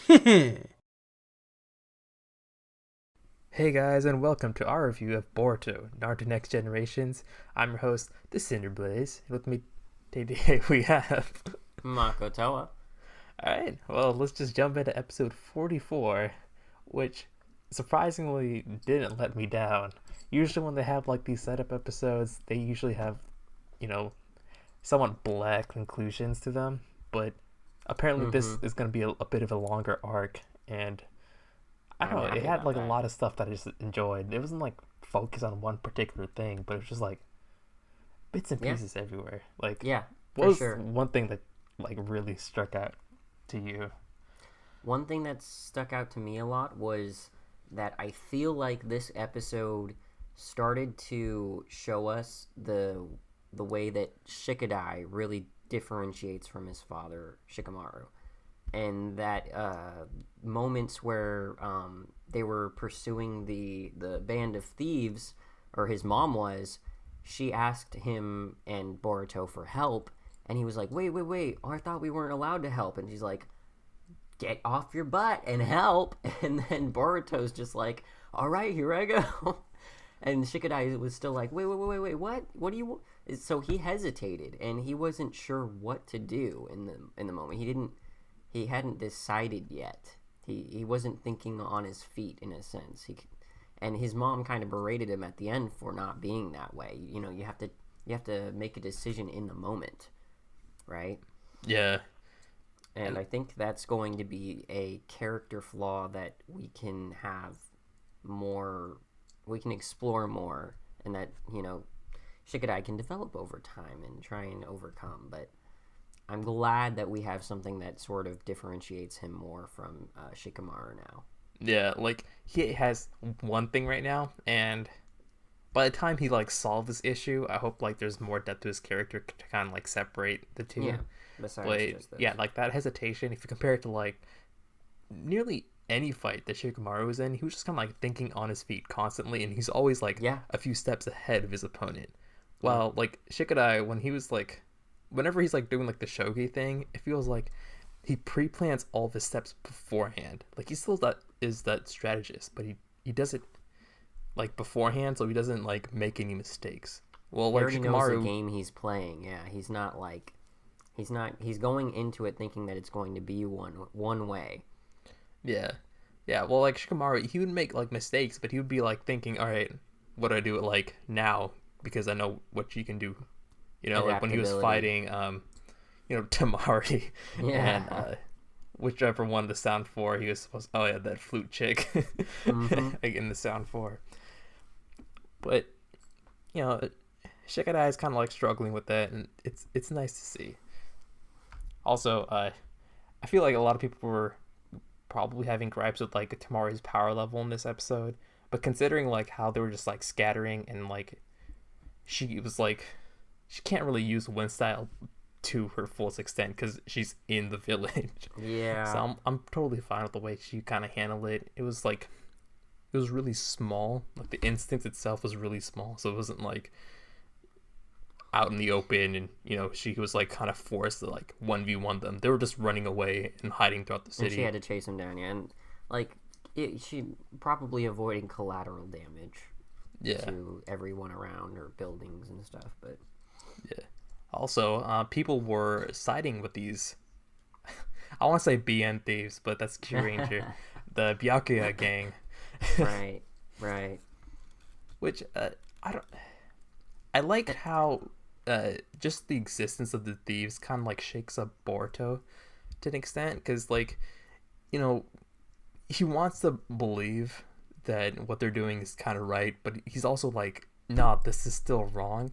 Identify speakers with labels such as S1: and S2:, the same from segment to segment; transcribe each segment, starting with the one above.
S1: Hey guys, and welcome to our review of Boruto, Naruto Next Generations. I'm your host, the Cinder Blaze. With me today we have.
S2: Makotoa.
S1: Alright, well, let's just jump into episode 44, which surprisingly didn't let me down. Usually, when they have like these setup episodes, they usually have, you know, somewhat black conclusions to them, but apparently
S2: Mm-hmm.
S1: this is going to be a bit of a longer arc, and I don't
S2: I'm
S1: know. It
S2: happy
S1: had
S2: about
S1: like a
S2: that.
S1: lot of stuff that I just enjoyed. It wasn't like focused on one particular thing, but it was just like bits and
S2: Yeah,
S1: pieces everywhere. Like,
S2: yeah,
S1: what
S2: for
S1: was
S2: sure.
S1: one thing that like really struck out to you?
S2: One thing that stuck out to me a lot was that I feel like this episode started to show us the way that Shikadai really differentiates from his father Shikamaru, and that moments where they were pursuing the band of thieves, or his mom was, she asked him and Boruto for help, and he was like, "Wait, wait, wait! Oh, I thought we weren't allowed to help." And she's like, "Get off your butt and help!" And then Boruto's just like, "All right, here I go." And Shikadai was still like, "Wait, wait, wait, wait, wait! What? What do you?" So he hesitated, and he wasn't sure what to do in the moment. He hadn't decided yet. He wasn't thinking on his feet in a sense. And his mom kind of berated him at the end for not being that way. You know, you have to make a decision in the moment, right?
S1: Yeah,
S2: And
S1: and
S2: I think that's going to be a character flaw that we can have more, we can explore more, and that Shikadai can develop over time and try and overcome. But I'm glad that we have something that sort of differentiates him more from Shikamaru now.
S1: yeah. Like he has one thing right now, and by the time he like solves this issue, I hope like there's more depth to his character to kind of like separate the two.
S2: Yeah, besides
S1: But
S2: just
S1: yeah,
S2: this.
S1: like that hesitation. If you compare it to like nearly any fight that Shikamaru was in, he was just kind of like thinking on his feet constantly, and he's always like
S2: Yeah,
S1: a few steps ahead of his opponent.
S2: yeah,
S1: While like Shikadai, when he was like, whenever he's like doing like the shogi thing, it feels like he pre-plans all of his steps beforehand. Like he still that is that strategist, but he does it like beforehand, so he doesn't like make any mistakes. Well,
S2: he
S1: like
S2: already knows the
S1: Shikamaru,
S2: game he's playing. Yeah, he's going into it thinking that it's going to be one way.
S1: yeah, yeah. Well, like Shikamaru, he would make like mistakes, but he would be like thinking, all right, what do I do it like now because I know what she can do. You know, like when he was
S2: Adaptability.
S1: fighting, Tamari, and
S2: Yeah.
S1: whichever one the sound four he was supposed. Oh yeah, that flute chick,
S2: Mm-hmm.
S1: like in the sound four. But you know, Shikadai is kind of like struggling with that, and it's nice to see. Also, I feel like a lot of people were probably having gripes with like Tamari's power level in this episode, but considering like how they were just like scattering and like she was like she can't really use wind style to her fullest extent because she's in the village. So
S2: Yeah.
S1: I'm totally fine with the way she kind of handled it. It was like it was really small. Like the instinct itself was really small, so it wasn't like out in the open and she was like kind of forced to like 1v1 them. They were just running away and hiding throughout the
S2: And she
S1: city.
S2: had to chase him down, yeah. And, like, she probably avoiding collateral damage
S1: Yeah,
S2: to everyone around or buildings and stuff. But,
S1: yeah. Also, people were siding with these. I want to say BN thieves, but that's Q Ranger, the Byakuya gang,
S2: right, right.
S1: which I don't. I like how just the existence of the thieves kind of like shakes up Boruto to an extent, because like you know he wants to believe that what they're doing is kind of right, but he's also like, nah, this is still wrong.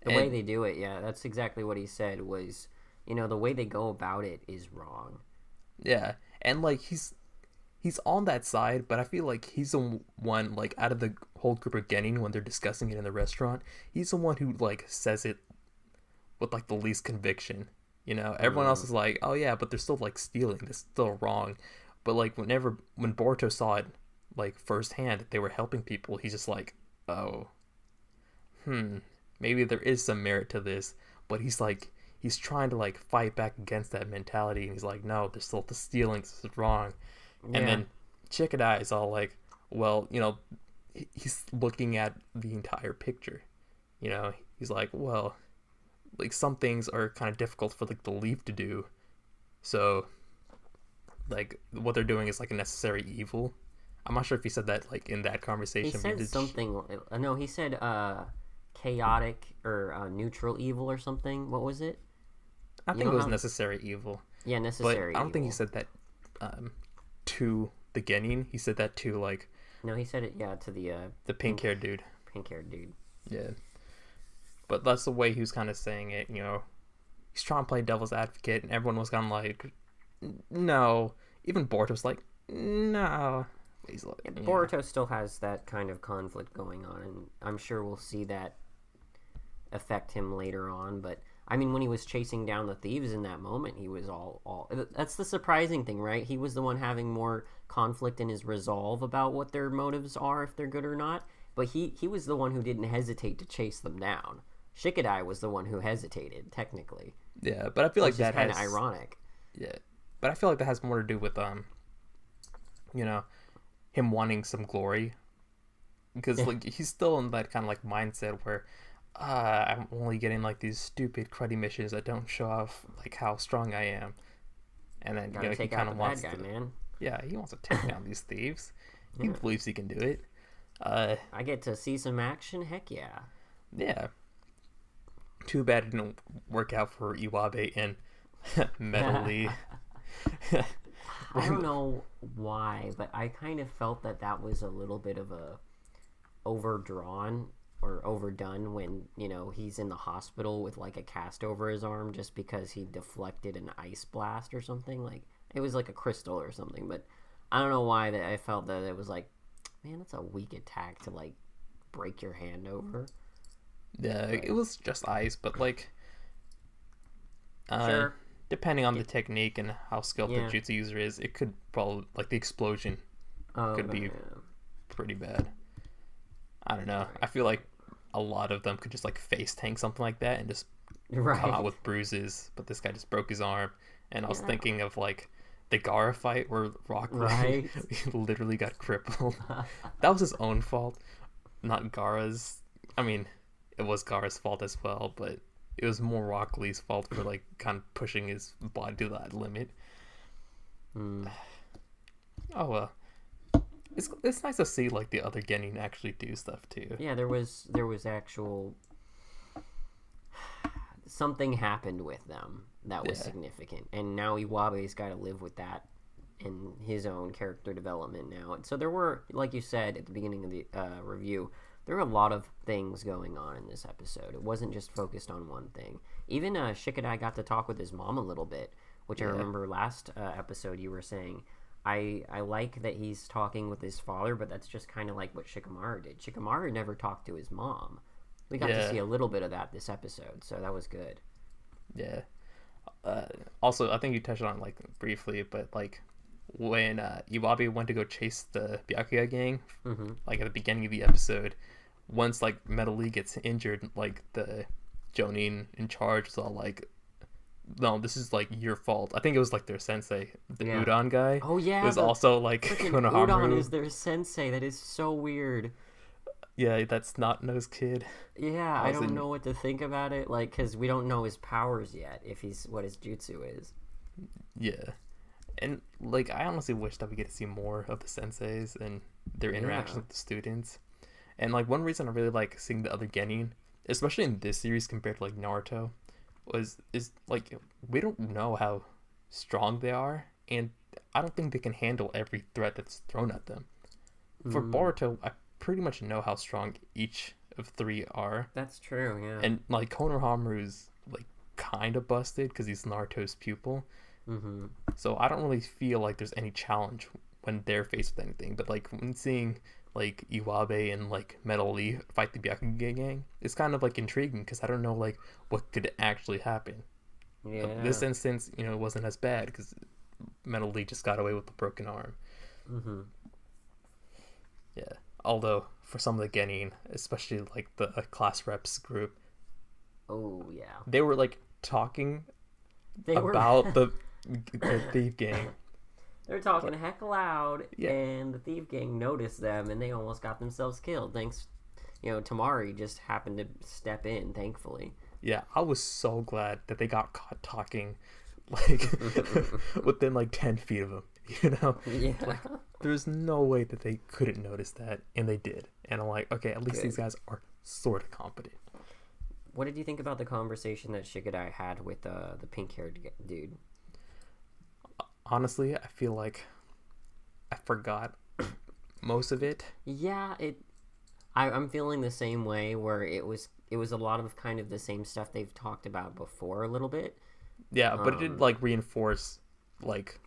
S2: The way
S1: And
S2: they do it, yeah, that's exactly what he said was, the way they go about it is wrong.
S1: yeah, and like he's on that side, but I feel like he's the one like out of the whole group of Genin when they're discussing it in the restaurant. He's the one who like says it with like the least conviction. Everyone else
S2: Mm,
S1: is like, oh yeah, but they're still like stealing. They're still wrong. But like when Boruto saw it like firsthand that they were helping people, he's just like, oh, maybe there is some merit to this. But he's like, he's trying to like fight back against that mentality, and he's like, no, there's still the stealing, this is wrong.
S2: Yeah.
S1: And then Chikadai is all like, well, he's looking at the entire picture. He's like, well, like some things are kind of difficult for like the leaf to do, so like what they're doing is like a necessary evil. I'm not sure if he said that like in that conversation.
S2: He said something. No, he said chaotic or neutral evil or something. What was it?
S1: I think it was necessary evil.
S2: Yeah, necessary.
S1: But I don't think he said that to the Genin. He said that to like.
S2: No, he said it. Yeah, to
S1: the pink-haired dude.
S2: Pink-haired dude.
S1: Yeah. But that's the way he was kind of saying it. He's trying to play devil's advocate, and everyone was kind of like, no. Even Boruto was like, no. He's like,
S2: yeah, Boruto still has that kind of conflict going on, and I'm sure we'll see that affect him later on. But I mean, when he was chasing down the thieves in that moment, he was all. That's the surprising thing, right? He was the one having more conflict in his resolve about what their motives are, if they're good or not. But he was the one who didn't hesitate to chase them down. Shikadai was the one who hesitated, technically.
S1: Yeah, but I feel like that
S2: kind of ironic.
S1: Yeah, but I feel like that has more to do with him wanting some glory, because like he's still in that kind of like mindset where I'm only getting like these stupid cruddy missions that don't show off like how strong I am, and then
S2: he kind of wants to, man.
S1: Yeah, he wants to take down these thieves. He believes he can do it.
S2: I get to see some action. Heck yeah.
S1: Yeah. Too bad it didn't work out for Iwabe and Metal Lee.
S2: I don't know why, but I kind of felt that was a little bit of a overdrawn or overdone when, he's in the hospital with like a cast over his arm just because he deflected an ice blast or something. Like it was like a crystal or something, but I don't know why that I felt that it was like, man, that's a weak attack to like break your hand over.
S1: Yeah, it was just ice, but like
S2: sure.
S1: Depending on the technique and how skilled the jutsu user is, it could probably like the explosion could be pretty bad. I don't know. I feel like a lot of them could just like face tank something like that and just come out with bruises, but this guy just broke his arm. And I was thinking of like the Gaara fight where Rock Lee literally got crippled. That was his own fault, not Gaara's. I mean, it was Gaara's fault as well, but it was more Rock Lee's fault for like kind of pushing his body to that limit. Oh well, it's nice to see like the other Genin actually do stuff too.
S2: Yeah, there was actual something happened with them that was significant, and now Iwabe's got to live with that in his own character development now. And so there were, like you said at the beginning of the review, there were a lot of things going on in this episode. It wasn't just focused on one thing. Even Shikadai got to talk with his mom a little bit, which I remember last episode you were saying. I like that he's talking with his father, but that's just kind of like what Shikamaru did. Shikamaru never talked to his mom. We got to see a little bit of that this episode, so that was good.
S1: Yeah. Also, I think you touched on it like briefly, but like when Iwabe went to go chase the Byakuya gang, like at the beginning of the episode, once like Metal Lee gets injured, like the Jonin in charge is all like, no, this is like your fault. I think it was like their sensei, the Udon guy.
S2: Oh yeah,
S1: was also like Konohamaru.
S2: Udon is their sensei. That is so weird.
S1: Yeah, that's Snot-Nosed Kid.
S2: Yeah, I don't know what to think about it, like, because we don't know his powers yet, if he's what his jutsu is.
S1: Yeah, and like I honestly wish that we get to see more of the senseis and their interactions with the students. And like one reason I really like seeing the other Genin, especially in this series compared to like Naruto, is like we don't know how strong they are, and I don't think they can handle every threat that's thrown at them. For Boruto, I pretty much know how strong each of three are.
S2: That's true, yeah.
S1: And like Konohamaru's like kind of busted because he's Naruto's pupil. So I don't really feel like there's any challenge when they're faced with anything. But like when seeing like Iwabe and like Metal Lee fight the Byakuya gang, it's kind of like intriguing because I don't know like what could actually happen.
S2: Yeah.
S1: But this instance, it wasn't as bad because Metal Lee just got away with the broken arm. Yeah. Although for some of the Genin, especially like the class reps group,
S2: oh yeah,
S1: they were like talking
S2: They were
S1: about the thief gang.
S2: they're talking heck loud,
S1: Yeah.
S2: and the thief gang noticed them, and they almost got themselves killed. Thanks, Tamari just happened to step in, thankfully.
S1: Yeah, I was so glad that they got caught talking like within like 10 feet of him,
S2: Yeah.
S1: Like, there's no way that they couldn't notice that, and they did. And I'm like, okay, at least these guys are sort of competent.
S2: What did you think about the conversation that Shikadai had with the pink-haired dude?
S1: Honestly, I feel like I forgot most of it.
S2: Yeah, I'm feeling the same way, where it was a lot of kind of the same stuff they've talked about before a little bit.
S1: Yeah, but it did like reinforce like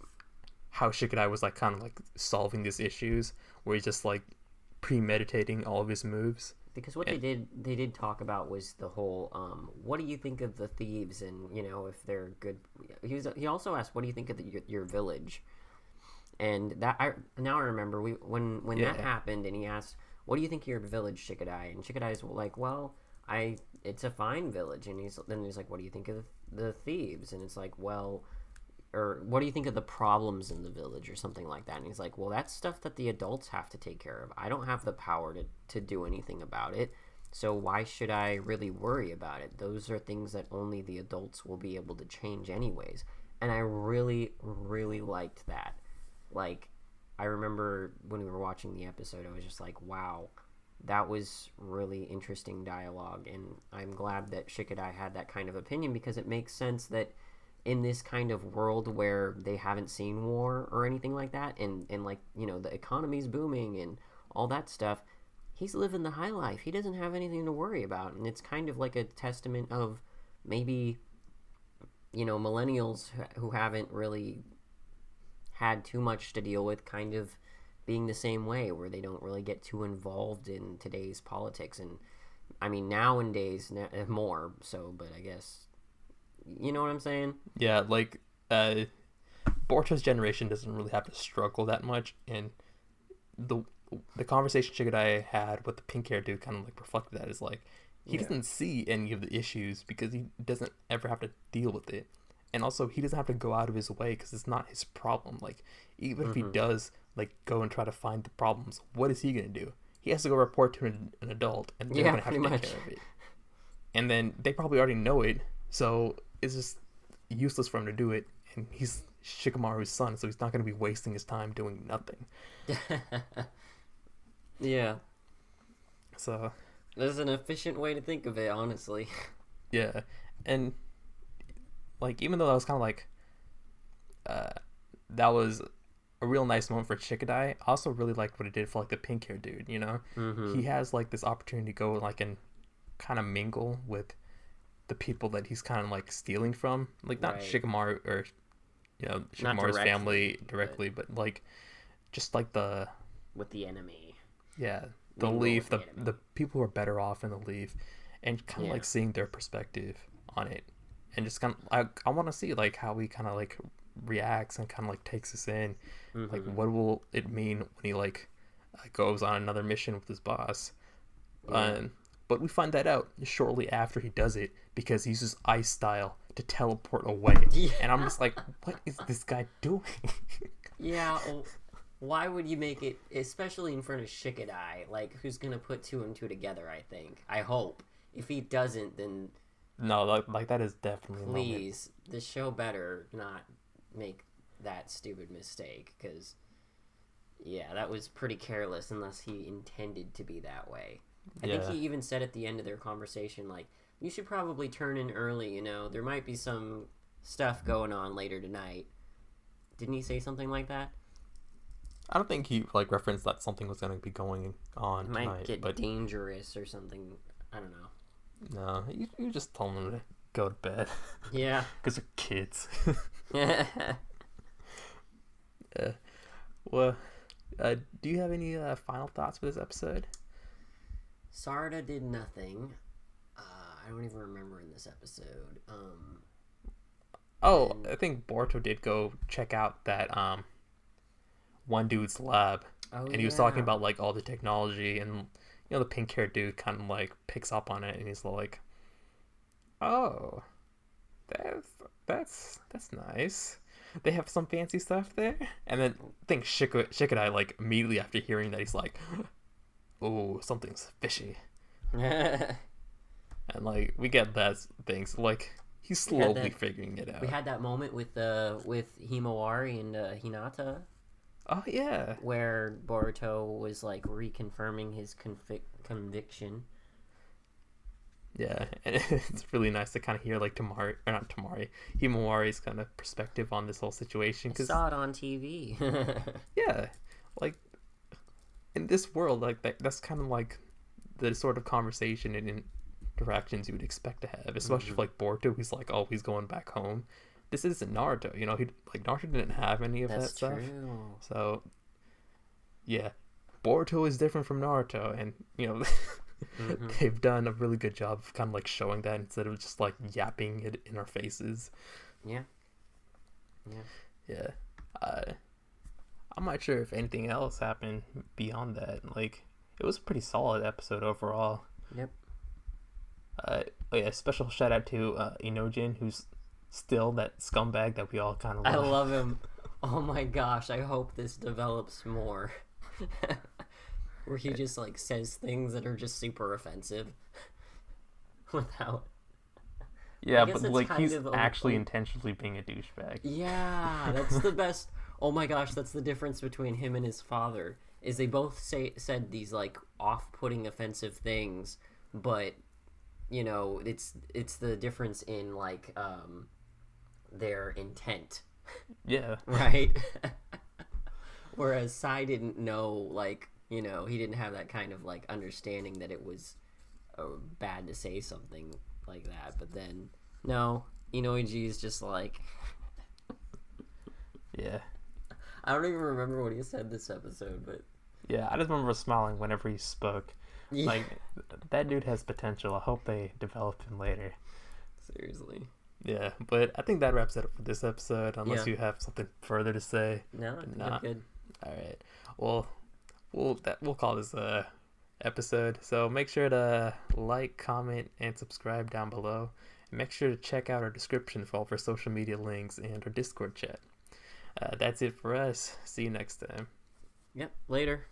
S1: how Shikadai was like kind of like solving these issues, where he's just like premeditating all of his moves.
S2: Because what they did talk about was the whole what do you think of the thieves, and if they're good. He also asked, what do you think of your village? And that I remember when that happened, and he asked, what do you think of your village, Shikadai? And Shikadai's like, well, it's a fine village. And he's like, what do you think of the thieves? And it's like, well, or what do you think of the problems in the village, or something like that? And he's like, well, that's stuff that the adults have to take care of. I don't have the power to do anything about it, so why should I really worry about it? Those are things that only the adults will be able to change anyways. And I really, really liked that. Like, I remember when we were watching the episode, I was just like, wow, that was really interesting dialogue. And I'm glad that Shikadai had that kind of opinion, because it makes sense that in this kind of world where they haven't seen war or anything like that, and like, the economy's booming and all that stuff, he's living the high life. He doesn't have anything to worry about. And it's kind of like a testament of maybe, millennials who haven't really had too much to deal with, kind of being the same way, where they don't really get too involved in today's politics. And I mean, nowadays more so, but I guess, you know what I'm saying?
S1: Yeah, like Boruto's generation doesn't really have to struggle that much, and the conversation Shikadai had with the pink hair dude kind of like reflected that. Is like, he doesn't see any of the issues because he doesn't ever have to deal with it, and also he doesn't have to go out of his way because it's not his problem. Like, even if he does like go and try to find the problems, what is he gonna do? He has to go report to an adult, and they're gonna have to take care of it. And then they probably already know it, so it's just useless for him to do it. And he's Shikamaru's son, so he's not going to be wasting his time doing nothing.
S2: Yeah.
S1: So
S2: there's an efficient way to think of it, honestly.
S1: Yeah. And like, even though that was kind of like that was a real nice moment for Shikadai, I also really liked what it did for like the pink hair dude. He has like this opportunity to go like and kind of mingle with the people that he's kind of like stealing from, like not Shikamaru or Shikamaru's family directly, but like just like
S2: with the enemy.
S1: Yeah, the Leaf, the people who are better off in the Leaf, and kind of like seeing their perspective on it, and just kind of I want to see like how he kind of like reacts and kind of like takes us in, like what will it mean when he like goes on another mission with his boss. But we find that out shortly after he does it, because he uses ice style to teleport away. Yeah. And I'm just like, what is this guy doing?
S2: Yeah, why would you make it, especially in front of Shikadai? Like, who's going to put two and two together, I think. I hope. If he doesn't, then...
S1: No, like that is definitely...
S2: Please, the show better not make that stupid mistake, because, yeah, that was pretty careless unless he intended to be that way. I think he even said at the end of their conversation, like, you should probably turn in early, there might be some stuff going on later tonight. Didn't he say something like that?
S1: I don't think he, like, referenced that something was going to be going on
S2: tonight. Might get
S1: but...
S2: dangerous or something. I don't know.
S1: No, you just told him to go to bed.
S2: Yeah.
S1: Because they're kids. Well, do you have any final thoughts for this episode?
S2: Sarda did nothing. I don't even remember in this episode.
S1: I think Boruto did go check out that one dude's lab, and he was talking about like all the technology, and the pink haired dude kind of like picks up on it, and he's like, "Oh, that's nice. They have some fancy stuff there, and then I think Shikadai like immediately after hearing that he's like, "Oh, something's fishy," and like we get that things like he's slowly figuring it out.
S2: We had that moment with Himawari and Hinata.
S1: Oh yeah,
S2: where Boruto was like reconfirming his conviction.
S1: Yeah, and it's really nice to kind of hear like Himawari's kind of perspective on this whole situation.
S2: I saw it on TV.
S1: Yeah, like in this world, like that's kind of like the sort of conversation and interactions you would expect to have, especially for like Boruto, who's like, oh, he's going back home. This isn't Naruto, you know. He like Naruto didn't have any of that stuff.
S2: True.
S1: So yeah, Boruto is different from Naruto, and you know. They've done a really good job of kind of like showing that instead of just like yapping it in our faces.
S2: Yeah.
S1: I'm not sure if anything else happened beyond that. Like, it was a pretty solid episode overall.
S2: Yep.
S1: Special shout out to Inojin, who's still that scumbag that we all kind of love.
S2: I love him. Oh my gosh, I hope this develops more. Where he just like says things that are just super offensive without.
S1: Yeah, but like he's actually intentionally being a douchebag.
S2: Yeah, that's the best. Oh my gosh, that's the difference between him and his father. Is they both said these like off-putting offensive things, but you know, it's the difference in like their intent.
S1: Yeah.
S2: Right? Whereas Sai didn't know, like, you know, he didn't have that kind of like understanding that it was bad to say something like that. But then, no, Inoiji is just like,
S1: yeah.
S2: I don't even remember what he said this episode, but
S1: yeah, I just remember smiling whenever he spoke. Yeah. Like, that dude has potential. I hope they develop him later.
S2: Seriously.
S1: Yeah, but I think that wraps it up for this episode. Unless you have something further to say.
S2: No, I'm good.
S1: All right. Well, we'll call this a episode. So make sure to like, comment, and subscribe down below. And make sure to check out our description for all of our social media links and our Discord chat. That's it for us. See you next time.
S2: Yep. Later.